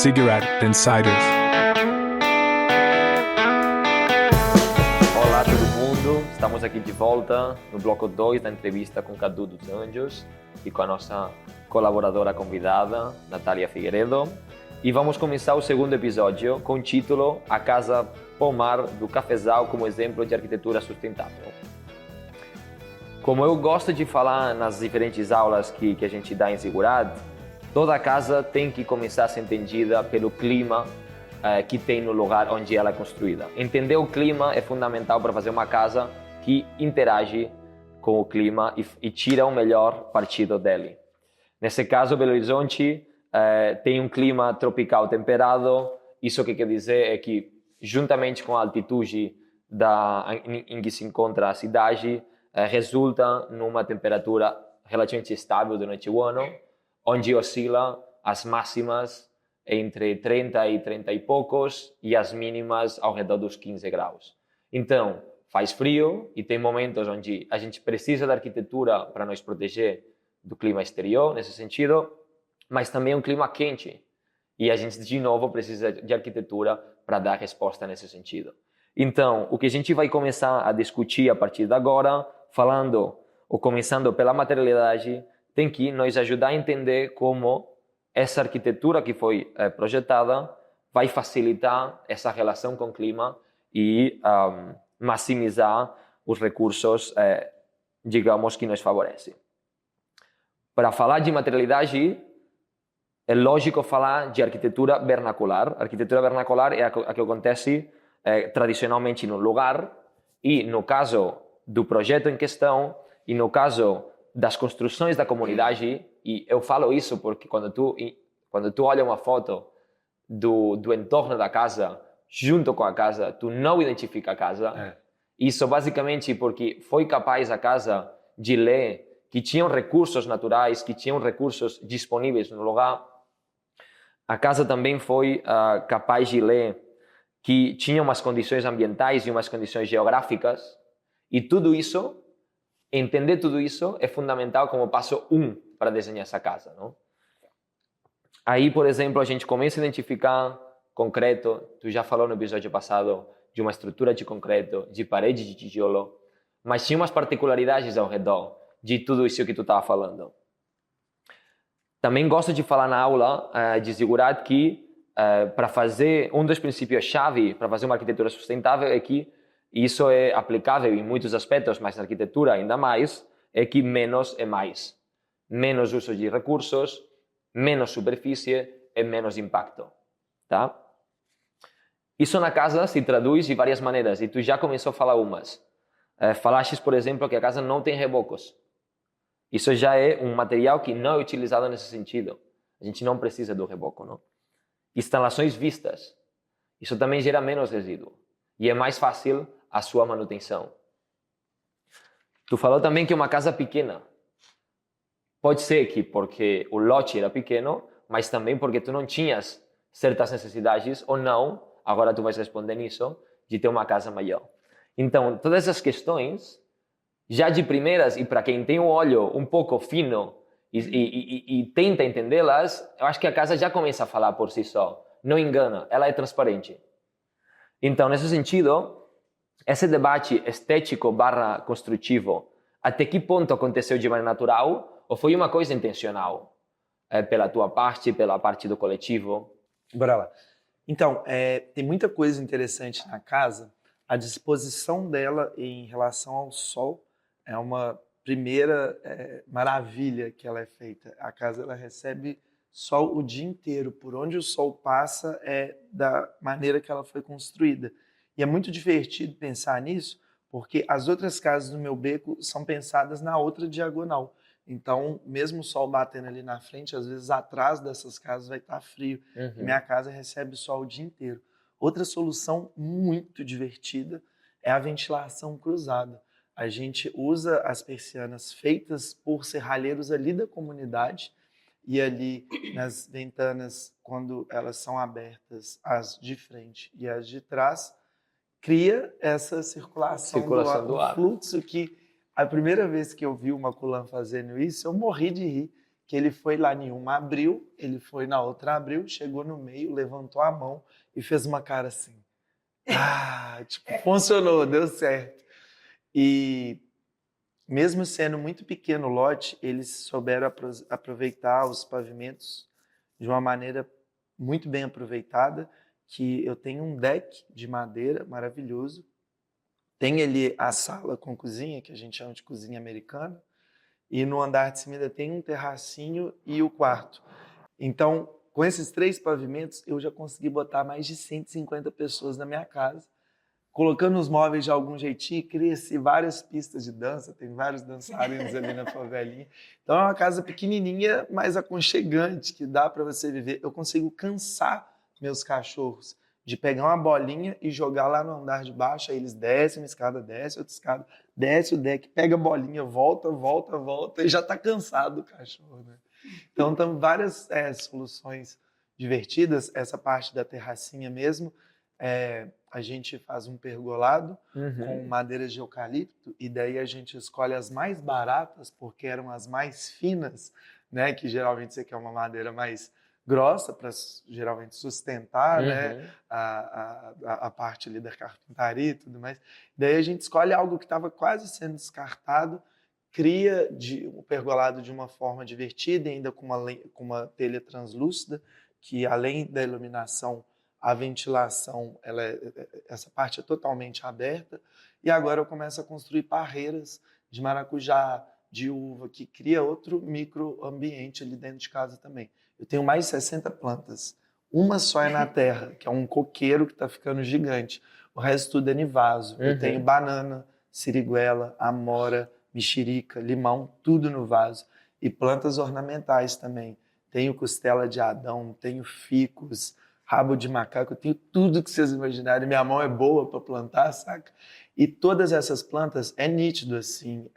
Cigarette Insiders. Olá todo mundo, estamos aqui de volta no bloco 2 da entrevista com Cadu dos Anjos e com a nossa colaboradora convidada, Natália Figueiredo. E vamos começar o segundo episódio com o título A Casa Pomar do Cafezal como exemplo de arquitetura sustentável. Como eu gosto de falar nas diferentes aulas que a gente dá em Ziggurat, toda casa tem que começar a ser entendida pelo clima que tem no lugar onde ela é construída. Entender o clima é fundamental para fazer uma casa que interage com o clima e tira o melhor partido dele. Nesse caso, Belo Horizonte tem um clima tropical temperado. Isso que quer dizer é que, juntamente com a altitude em que se encontra a cidade, resulta numa temperatura relativamente estável durante o ano, onde oscila as máximas entre 30 e 30 e poucos e as mínimas ao redor dos 15 graus. Então, faz frio e tem momentos onde a gente precisa da arquitetura para nos proteger do clima exterior, nesse sentido, mas também um clima quente. E a gente, de novo, precisa de arquitetura para dar resposta nesse sentido. Então, o que a gente vai começar a discutir a partir de agora, falando ou começando pela materialidade, tem que nos ajudar a entender como essa arquitetura que foi projetada vai facilitar essa relação com o clima e maximizar os recursos, digamos, que nos favorecem. Para falar de materialidade, é lógico falar de arquitetura vernacular. A arquitetura vernacular é a que acontece tradicionalmente no lugar e, no caso do projeto em questão e no caso das construções da comunidade, e eu falo isso porque quando tu olha uma foto do entorno da casa, junto com a casa, tu não identifica a casa. Isso basicamente porque foi capaz a casa de ler que tinham recursos naturais, que tinham recursos disponíveis no lugar. A casa também foi capaz de ler que tinha umas condições ambientais e umas condições geográficas, e tudo isso, entender tudo isso é fundamental como passo 1 para desenhar essa casa, não? Aí, por exemplo, a gente começa a identificar concreto. Tu já falou no episódio passado de uma estrutura de concreto, de parede de tijolo, mas tinha umas particularidades ao redor de tudo isso que tu estava falando. Também gosto de falar na aula de Ziggurat que para fazer um dos princípios-chave para fazer uma arquitetura sustentável é que isso é aplicável em muitos aspectos, mas na arquitetura ainda mais, é que menos é mais. Menos uso de recursos, menos superfície e menos impacto. Tá? Isso na casa se traduz de várias maneiras, e tu já começou a falar umas. Falaste, por exemplo, que a casa não tem rebocos. Isso já é um material que não é utilizado nesse sentido. A gente não precisa do reboco, não? Instalações vistas. Isso também gera menos resíduo. E é mais fácil a sua manutenção. Tu falou também que é uma casa pequena. Pode ser que porque o lote era pequeno, mas também porque tu não tinhas certas necessidades ou não, agora tu vais responder nisso, de ter uma casa maior. Então, todas essas questões, já de primeiras, e para quem tem um olho um pouco fino e tenta entendê-las, eu acho que a casa já começa a falar por si só. Não engana, ela é transparente. Então, nesse sentido, esse debate estético/construtivo, até que ponto aconteceu de maneira natural ou foi uma coisa intencional? Pela tua parte, pela parte do coletivo? Bora lá. Então, tem muita coisa interessante na casa. A disposição dela em relação ao sol é uma primeira maravilha que ela é feita. A casa ela recebe sol o dia inteiro. Por onde o sol passa é da maneira que ela foi construída. E é muito divertido pensar nisso, porque as outras casas do meu beco são pensadas na outra diagonal. Então, mesmo o sol batendo ali na frente, às vezes atrás dessas casas vai estar frio. E minha casa recebe sol o dia inteiro. Outra solução muito divertida é a ventilação cruzada. A gente usa as persianas feitas por serralheiros ali da comunidade, e ali nas ventanas, quando elas são abertas, as de frente e as de trás, cria essa circulação do ar, um fluxo que a primeira vez que eu vi uma Maculan fazendo isso, eu morri de rir, que ele foi lá em uma abriu, ele foi na outra abriu, chegou no meio, levantou a mão e fez uma cara assim. Tipo, funcionou, deu certo. E mesmo sendo muito pequeno o lote, eles souberam aproveitar os pavimentos de uma maneira muito bem aproveitada, que eu tenho um deck de madeira maravilhoso, tem ali a sala com cozinha, que a gente chama de cozinha americana, e no andar de cima ainda tem um terracinho e o quarto. Então, com esses 3 pavimentos, eu já consegui botar mais de 150 pessoas na minha casa, colocando os móveis de algum jeitinho, cria-se várias pistas de dança, tem vários dançarinos ali na favelinha. Então é uma casa pequenininha, mas aconchegante, que dá para você viver. Eu consigo cansar meus cachorros de pegar uma bolinha e jogar lá no andar de baixo, aí eles descem uma escada, desce outra escada, desce o deck, pega a bolinha, volta, e já está cansado o cachorro, né? Então tem várias soluções divertidas, essa parte da terracinha mesmo, a gente faz um pergolado com madeiras de eucalipto e daí a gente escolhe as mais baratas porque eram as mais finas, né? Que geralmente você quer uma madeira mais grossa para geralmente sustentar, né? A parte ali da carpintaria e tudo mais. Daí a gente escolhe algo que estava quase sendo descartado, cria o pergolado de uma forma divertida, ainda com uma telha translúcida, que além da iluminação, a ventilação, essa parte é totalmente aberta. E agora eu começo a construir parreiras de maracujá, de uva, que cria outro microambiente ali dentro de casa também. Eu tenho mais de 60 plantas. Uma só é na terra, que é um coqueiro que está ficando gigante. O resto tudo é em vaso. Eu tenho banana, siriguela, amora, mexerica, limão, tudo no vaso. E plantas ornamentais também. Tenho costela de Adão, tenho ficus, rabo de macaco, eu tenho tudo que vocês imaginarem. Minha mão é boa para plantar, saca? E todas essas plantas, é nítido assim,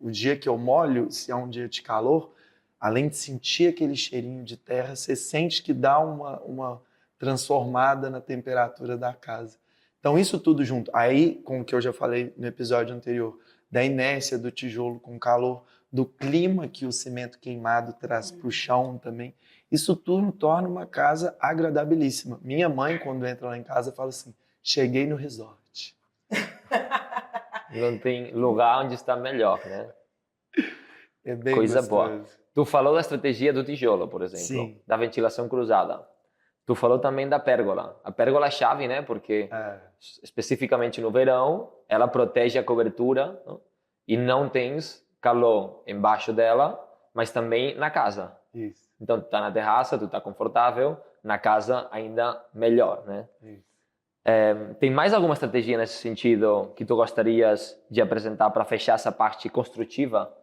o dia que eu molho, se é um dia de calor, além de sentir aquele cheirinho de terra, você sente que dá uma transformada na temperatura da casa. Então isso tudo junto, aí com o que eu já falei no episódio anterior, da inércia do tijolo com calor, do clima que o cimento queimado traz para o chão também, isso tudo torna uma casa agradabilíssima. Minha mãe, quando entra lá em casa, fala assim, cheguei no resort. Não tem lugar onde está melhor, né? É bem Coisa gostoso. boa. Tu falou da estratégia do tijolo, por exemplo, Sim. da ventilação cruzada. Tu falou também da pérgola. A pérgola é chave, né? Porque especificamente no verão, ela protege a cobertura, não? E não tens calor embaixo dela, mas também na casa. Isso. Então, tu tá na terraça, tu tá confortável, na casa ainda melhor, né? Isso. Tem mais alguma estratégia nesse sentido que tu gostarias de apresentar para fechar essa parte construtiva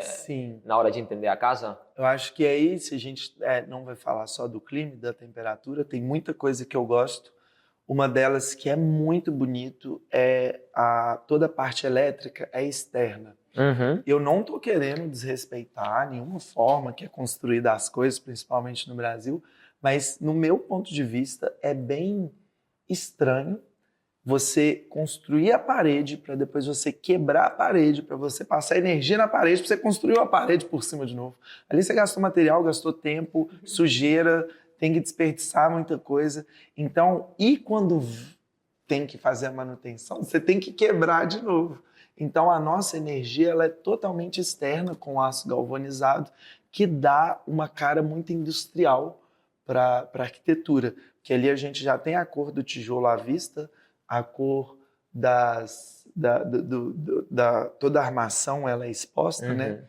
Sim. na hora de entender a casa? Eu acho que aí, se a gente não vai falar só do clima e da temperatura, tem muita coisa que eu gosto. Uma delas que é muito bonito é toda a parte elétrica é externa. Eu não estou querendo desrespeitar nenhuma forma que é construída as coisas, principalmente no Brasil, mas no meu ponto de vista é bem estranho você construir a parede para depois você quebrar a parede, para você passar energia na parede, para você construir uma parede por cima de novo. Ali você gastou material, gastou tempo, sujeira, tem que desperdiçar muita coisa. Então, e quando tem que fazer a manutenção, você tem que quebrar de novo. Então, a nossa energia ela é totalmente externa com aço galvanizado, que dá uma cara muito industrial para a arquitetura. Porque ali a gente já tem a cor do tijolo à vista, a cor toda a armação ela é exposta, né?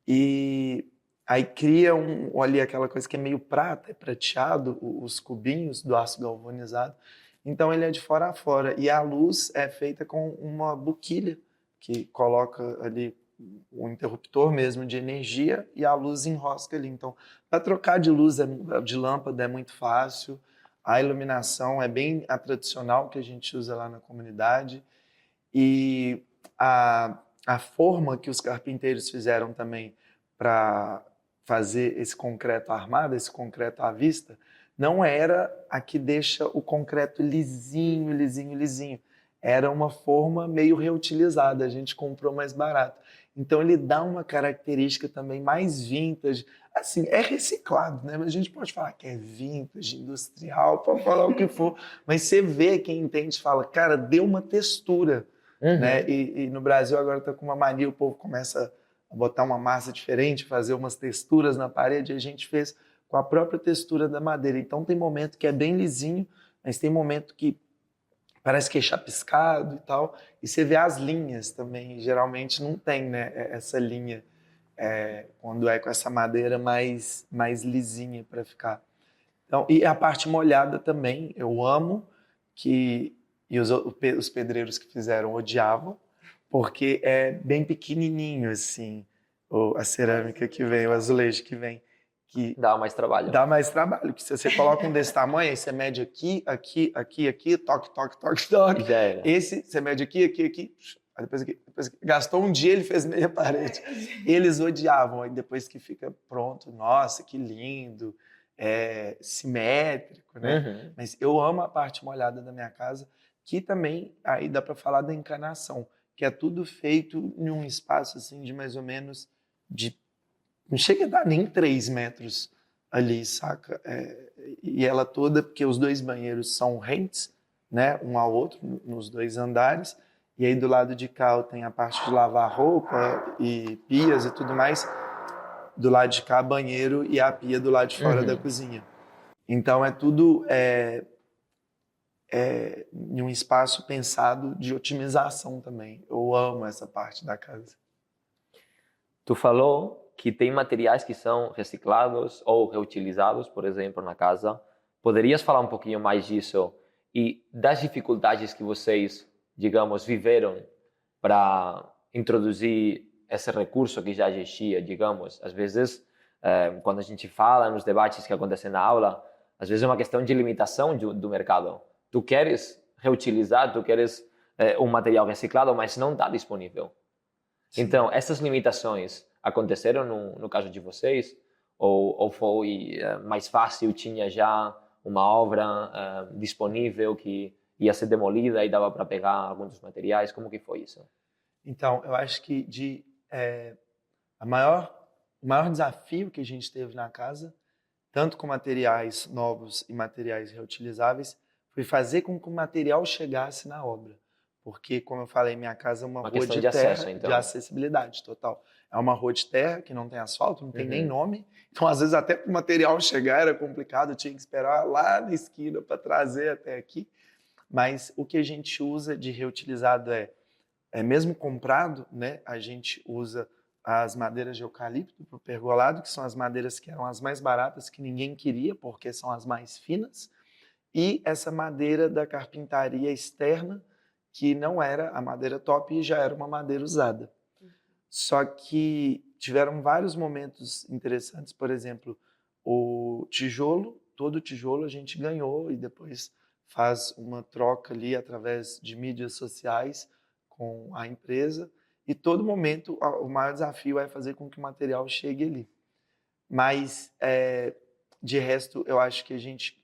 E aí cria ali aquela coisa que é meio prata, é prateado, os cubinhos do aço galvanizado. Então ele é de fora a fora. E a luz é feita com uma boquilha, que coloca ali um interruptor mesmo de energia e a luz enrosca ali. Então, para trocar de luz, de lâmpada é muito fácil. A iluminação é bem a tradicional que a gente usa lá na comunidade. E a forma que os carpinteiros fizeram também para fazer esse concreto armado, esse concreto à vista, não era a que deixa o concreto lisinho, lisinho, lisinho. Era uma forma meio reutilizada, a gente comprou mais barato. Então ele dá uma característica também mais vintage. Assim, é reciclado, né? Mas a gente pode falar que é vintage, industrial, pode falar o que for. Mas você vê, quem entende, fala, cara, deu uma textura, né? E no Brasil agora tá com uma mania, o povo começa a botar uma massa diferente, fazer umas texturas na parede, e a gente fez com a própria textura da madeira. Então tem momento que é bem lisinho, mas tem momento que parece que é chapiscado e tal. E você vê as linhas também, geralmente não tem, né, essa linha quando é com essa madeira mais lisinha para ficar. Então, e a parte molhada também, eu amo, e os pedreiros que fizeram odiavam, porque é bem pequenininho, assim, a cerâmica que vem, o azulejo que vem. Que Dá mais trabalho. dá mais trabalho, que se você coloca um desse tamanho, aí você mede aqui, aqui, aqui, aqui, toque, toque, toque, toque. Já era. Esse, você mede aqui, aqui, aqui, aí depois aqui, gastou um dia, ele fez meia parede. Eles odiavam, aí depois que fica pronto, nossa, que lindo, simétrico, né? Mas eu amo a parte molhada da minha casa, que também, aí dá para falar da encanação, que é tudo feito em um espaço assim de mais ou menos não chega a dar nem 3 metros ali, saca? E ela toda, porque os 2 banheiros são rentes, né? Um ao outro, nos 2 andares. E aí do lado de cá tem a parte de lavar roupa e pias e tudo mais. Do lado de cá, banheiro e a pia do lado de fora da cozinha. Então é tudo em um espaço pensado de otimização também. Eu amo essa parte da casa. Tu falou que tem materiais que são reciclados ou reutilizados, por exemplo, na casa. Poderias falar um pouquinho mais disso e das dificuldades que vocês, digamos, viveram para introduzir esse recurso que já existia, digamos? Às vezes, quando a gente fala nos debates que acontecem na aula, às vezes é uma questão de limitação do mercado. Tu queres reutilizar, tu queres um material reciclado, mas não está disponível. Sim. Então, essas limitações aconteceram no caso de vocês? Ou foi mais fácil, tinha já uma obra disponível que ia ser demolida e dava para pegar alguns dos materiais? Como que foi isso? Então, eu acho que o maior desafio que a gente teve na casa, tanto com materiais novos e materiais reutilizáveis, foi fazer com que o material chegasse na obra. Porque, como eu falei, minha casa é uma rua de terra, acesso, então. De acessibilidade total. É uma rua de terra que não tem asfalto, não tem nem nome. Então, às vezes, até para o material chegar era complicado, eu tinha que esperar lá na esquina para trazer até aqui. Mas o que a gente usa de reutilizado é mesmo comprado, né? A gente usa as madeiras de eucalipto para o pergolado, que são as madeiras que eram as mais baratas, que ninguém queria, porque são as mais finas. E essa madeira da carpintaria externa, que não era a madeira top e já era uma madeira usada. Só que tiveram vários momentos interessantes, por exemplo, o tijolo, todo o tijolo a gente ganhou e depois faz uma troca ali através de mídias sociais com a empresa e todo momento o maior desafio é fazer com que o material chegue ali. Mas, de resto, eu acho que a gente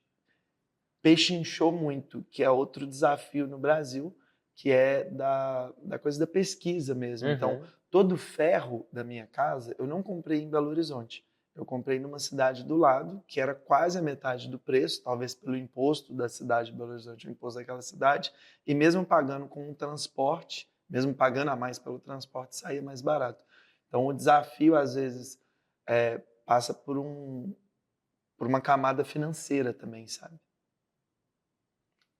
pechinchou muito, que é outro desafio no Brasil, que é da coisa da pesquisa mesmo. Então, todo o ferro da minha casa, eu não comprei em Belo Horizonte. Eu comprei numa cidade do lado, que era quase a metade do preço, talvez pelo imposto da cidade de Belo Horizonte, o imposto daquela cidade, e mesmo pagando com o transporte, mesmo pagando a mais pelo transporte, saía mais barato. Então, o desafio, às vezes, passa por uma camada financeira também, sabe?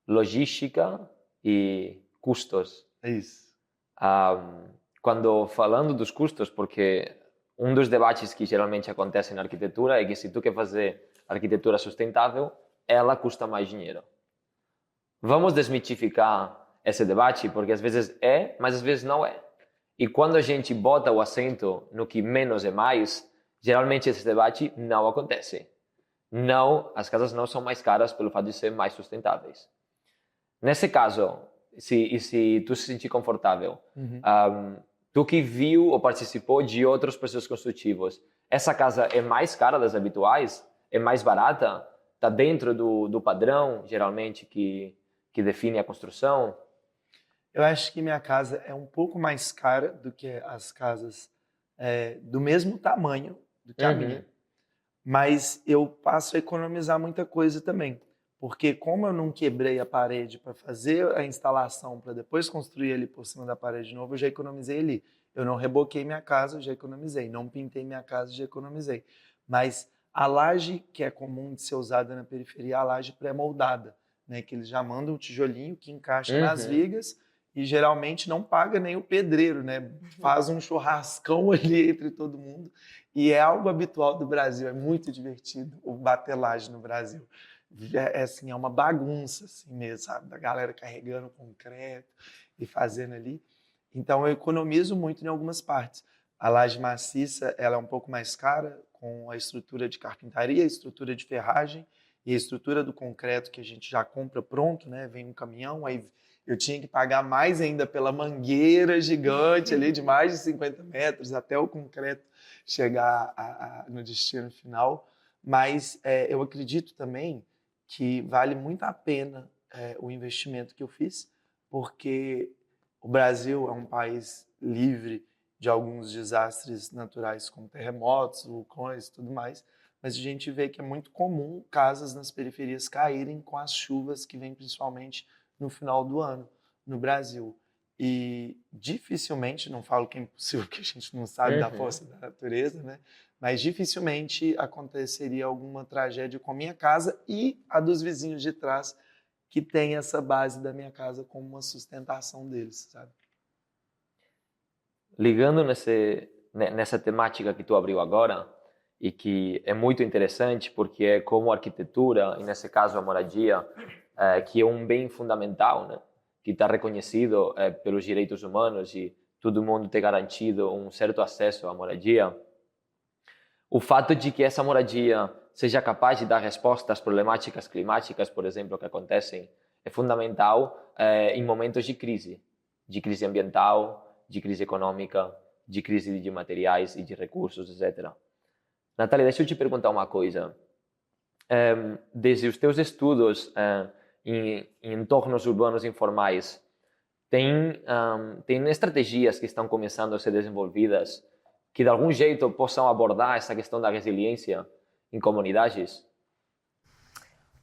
Logística e custos. É isso. Quando falando dos custos, porque um dos debates que geralmente acontece na arquitetura é que se tu quer fazer arquitetura sustentável, ela custa mais dinheiro. Vamos desmitificar esse debate, porque às vezes mas às vezes não é. E quando a gente bota o acento no que menos é mais, geralmente esse debate não acontece. Não, as casas não são mais caras pelo fato de ser mais sustentáveis. Nesse caso, se tu se sentir confortável, tu que viu ou participou de outros processos construtivos, essa casa é mais cara das habituais? É mais barata? Está dentro do padrão, geralmente, que define a construção? Eu acho que minha casa é um pouco mais cara do que as casas do mesmo tamanho do que a minha. Mas eu passo a economizar muita coisa também. Porque como eu não quebrei a parede para fazer a instalação, para depois construir ali por cima da parede de novo, eu já economizei ali. Eu não reboquei minha casa, eu já economizei. Não pintei minha casa, já economizei. Mas a laje, que é comum de ser usada na periferia, é a laje pré-moldada, né? Que eles já mandam o tijolinho que encaixa nas vigas e geralmente não paga nem o pedreiro, né? Faz um churrascão ali entre todo mundo. E é algo habitual do Brasil, é muito divertido o bater laje no Brasil. Assim, é uma bagunça assim mesmo, sabe? Da galera carregando concreto e fazendo ali. Então eu economizo muito em algumas partes. A laje maciça, ela é um pouco mais cara, com a estrutura de carpintaria, a estrutura de ferragem e a estrutura do concreto que a gente já compra pronto, né? Vem um caminhão, aí eu tinha que pagar mais ainda pela mangueira gigante ali de mais de 50 metros até o concreto chegar no destino final. Mas eu acredito também que vale muito a pena o investimento que eu fiz, porque o Brasil é um país livre de alguns desastres naturais, como terremotos, vulcões e tudo mais, mas a gente vê que é muito comum casas nas periferias caírem com as chuvas que vêm principalmente no final do ano no Brasil. E dificilmente, não falo que é impossível, que a gente não sabe da força da natureza, né? Mas dificilmente aconteceria alguma tragédia com a minha casa e a dos vizinhos de trás, que tem essa base da minha casa como uma sustentação deles, sabe? Ligando nessa temática que tu abriu agora, e que é muito interessante porque é como a arquitetura, e nesse caso a moradia, que é um bem fundamental, né? Que está reconhecido pelos direitos humanos e todo mundo ter garantido um certo acesso à moradia. O fato de que essa moradia seja capaz de dar resposta às problemáticas climáticas, por exemplo, que acontecem, é fundamental em momentos de crise ambiental, de crise econômica, de crise de materiais e de recursos, etc. Natália, deixa eu te perguntar uma coisa. Desde os teus estudos em entornos urbanos informais, tem estratégias que estão começando a ser desenvolvidas que de algum jeito possam abordar essa questão da resiliência em comunidades?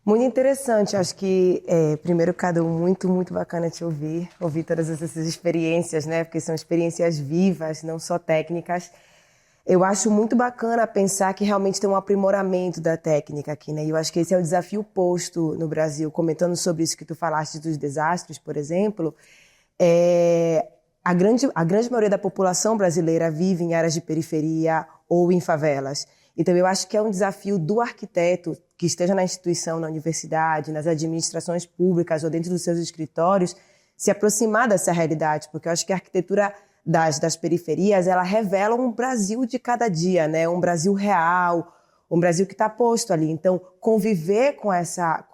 Muito interessante. Acho que, primeiro, Cadu, muito bacana te ouvir todas essas experiências, né? Porque são experiências vivas, não só técnicas. Eu acho muito bacana pensar que realmente tem um aprimoramento da técnica aqui, né? E eu acho que esse é o desafio posto no Brasil. Comentando sobre isso que tu falaste dos desastres, por exemplo, a grande maioria da população brasileira vive em áreas de periferia ou em favelas. Então, eu acho que é um desafio do arquiteto que esteja na instituição, na universidade, nas administrações públicas ou dentro dos seus escritórios, se aproximar dessa realidade, porque eu acho que a arquitetura das periferias, ela revela um Brasil de cada dia, né? Um Brasil real, um Brasil que está posto ali. Então, conviver com essa,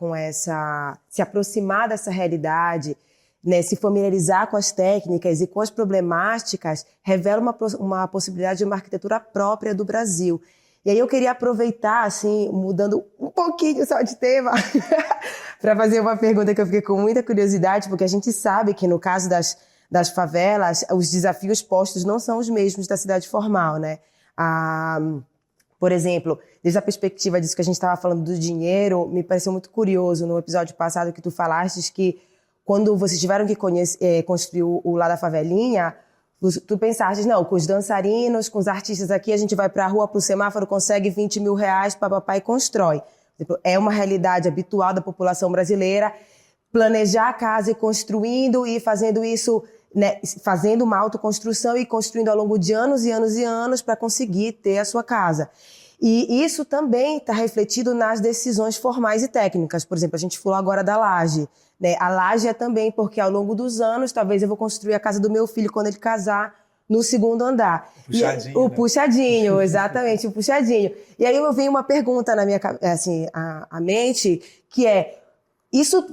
se aproximar dessa realidade, né? Se familiarizar com as técnicas e com as problemáticas, revela uma possibilidade de uma arquitetura própria do Brasil. E aí eu queria aproveitar, assim, mudando um pouquinho só de tema, para fazer uma pergunta que eu fiquei com muita curiosidade, porque a gente sabe que no caso das favelas, os desafios postos não são os mesmos da cidade formal, né? Por exemplo, desde a perspectiva disso que a gente estava falando do dinheiro, me pareceu muito curioso no episódio passado que tu falaste que quando vocês tiveram que construir o Lá da Favelinha, tu pensaste, não, com os dançarinos, com os artistas aqui, a gente vai para a rua, para o semáforo, consegue 20 mil reais, papapá, e constrói. É uma realidade habitual da população brasileira, planejar a casa e construindo e fazendo isso, né, fazendo uma autoconstrução e construindo ao longo de anos e anos e anos para conseguir ter a sua casa. E isso também está refletido nas decisões formais e técnicas. Por exemplo, a gente falou agora da laje, né? A laje é também porque ao longo dos anos, talvez eu vou construir a casa do meu filho quando ele casar no segundo andar. Puxadinho, né? Puxadinho, exatamente, o puxadinho. E aí eu venho uma pergunta na minha a mente, que é,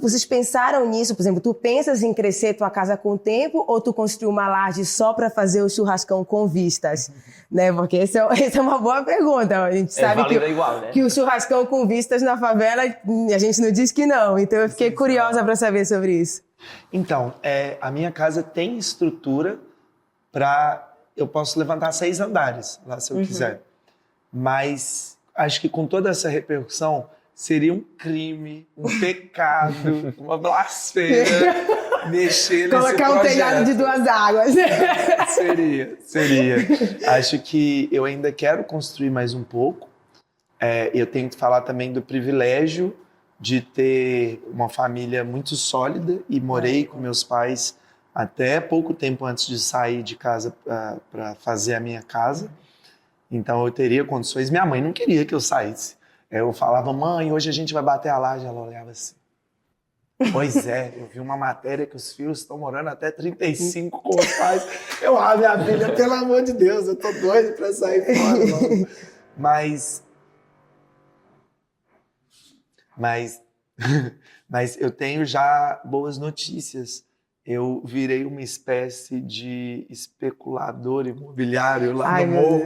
vocês pensaram nisso? Por exemplo, tu pensas em crescer tua casa com o tempo ou tu construiu uma laje só para fazer o churrascão com vistas? Né? Porque essa é uma boa pergunta. A gente sabe igual, né? que o churrascão com vistas na favela, a gente não diz que não. Então eu fiquei curiosa para saber sobre isso. Então, a minha casa tem estrutura para... Eu posso levantar 6 andares lá se eu quiser. Mas acho que com toda essa repercussão, seria um crime, um pecado, uma blasfêmia mexer nesse Colocar um telhado de 2 águas. Seria. Acho que eu ainda quero construir mais um pouco. Eu tenho que falar também do privilégio de ter uma família muito sólida e morei com meus pais até pouco tempo antes de sair de casa para fazer a minha casa. Então eu teria condições. Minha mãe não queria que eu saísse. Eu falava, mãe, hoje a gente vai bater a laje. Ela olhava assim. Pois é, eu vi uma matéria que os filhos estão morando até 35 com os pais. Minha filha, pelo amor de Deus, eu tô doido para sair fora. Não. Mas eu tenho já boas notícias. Eu virei uma espécie de especulador imobiliário lá no morro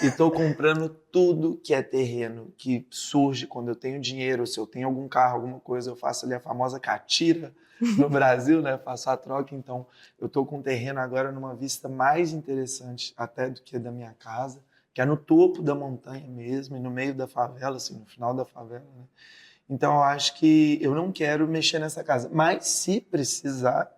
e estou comprando tudo que é terreno, que surge quando eu tenho dinheiro, se eu tenho algum carro, alguma coisa, eu faço ali a famosa catira no Brasil, né? Faço a troca, então eu estou com um terreno agora numa vista mais interessante até do que a da minha casa, que é no topo da montanha mesmo, e no meio da favela, assim, no final da favela, né? Então eu acho que eu não quero mexer nessa casa, mas se precisar,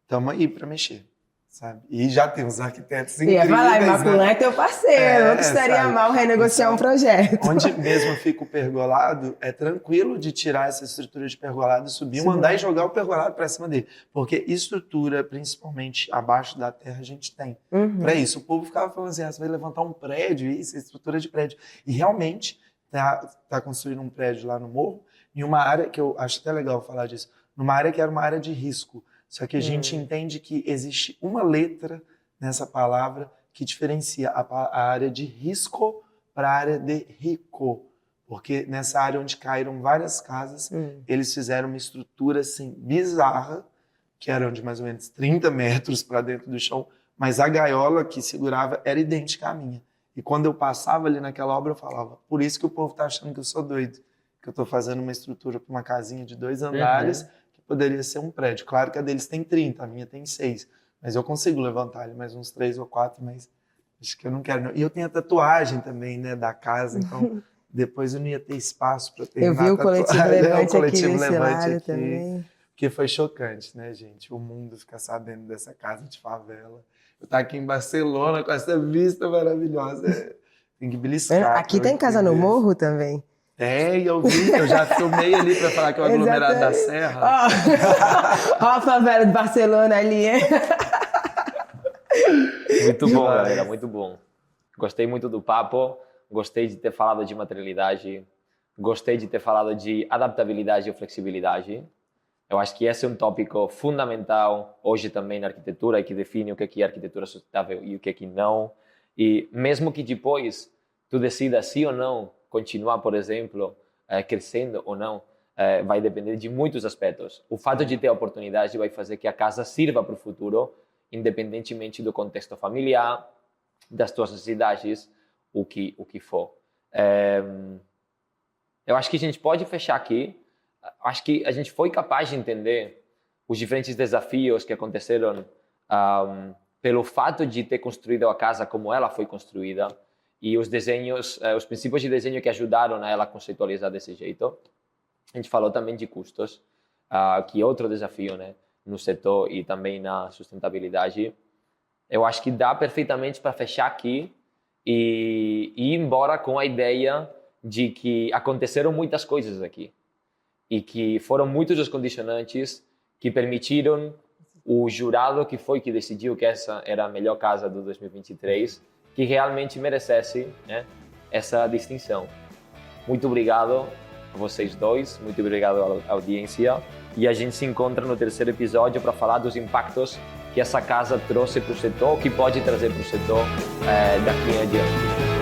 estamos aí para mexer, sabe? E já tem uns arquitetos incríveis. Vai lá, Imaculã é teu parceiro, não estaria mal renegociar um projeto. Onde mesmo fica o pergolado, é tranquilo de tirar essa estrutura de pergolado, subir um andar e jogar o pergolado para cima dele. Porque estrutura, principalmente abaixo da terra, a gente tem. Para isso, o povo ficava falando assim, você vai levantar um prédio, isso é estrutura de prédio. E realmente, tá construindo um prédio lá no morro, em uma área que eu acho até legal falar disso, numa área que era uma área de risco. Só que a gente entende que existe uma letra nessa palavra que diferencia a área de risco para a área de rico. Porque nessa área onde caíram várias casas, eles fizeram uma estrutura assim, bizarra, que era de mais ou menos 30 metros para dentro do chão, mas a gaiola que segurava era idêntica à minha. E quando eu passava ali naquela obra, eu falava, por isso que o povo está achando que eu sou doido, que eu estou fazendo uma estrutura para uma casinha de 2 andares, poderia ser um prédio. Claro que a deles tem 30, a minha tem 6. Mas eu consigo levantar ali mais uns 3 ou 4, mas acho que eu não quero. Não. E eu tenho a tatuagem também, né, da casa, então depois eu não ia ter espaço para terminar. Eu vi o Coletivo Levante, o Coletivo aqui Levante aqui também. Que foi chocante, né, gente? O mundo ficar sabendo dessa casa de favela. Eu estou aqui em Barcelona com essa vista maravilhosa. Tem que beliscar. Aqui tem casa no morro também. Eu já filmei ali para falar que é o aglomerado da Serra. Ó a favela de Barcelona ali, hein? Muito bom, galera, muito bom. Gostei muito do papo, gostei de ter falado de materialidade, gostei de ter falado de adaptabilidade e flexibilidade. Eu acho que esse é um tópico fundamental hoje também na arquitetura, que define o que é arquitetura sustentável e o que não. E mesmo que depois tu decida sim ou não continuar, por exemplo, crescendo ou não, vai depender de muitos aspectos. O fato de ter a oportunidade vai fazer que a casa sirva para o futuro, independentemente do contexto familiar, das tuas necessidades, o que for. Eu acho que a gente pode fechar aqui. Acho que a gente foi capaz de entender os diferentes desafios que aconteceram pelo fato de ter construído a casa como ela foi construída, e os desenhos, os princípios de desenho que ajudaram a ela a conceitualizar desse jeito. A gente falou também de custos, que é outro desafio, né, no setor e também na sustentabilidade. Eu acho que dá perfeitamente para fechar aqui e ir embora com a ideia de que aconteceram muitas coisas aqui e que foram muitos os condicionantes que permitiram o jurado que decidiu que essa era a melhor casa do 2023, que realmente merecesse, né, essa distinção. Muito obrigado a vocês dois, muito obrigado à audiência, e a gente se encontra no terceiro episódio para falar dos impactos que essa casa trouxe para o setor, que pode trazer para o setor daqui em adiante.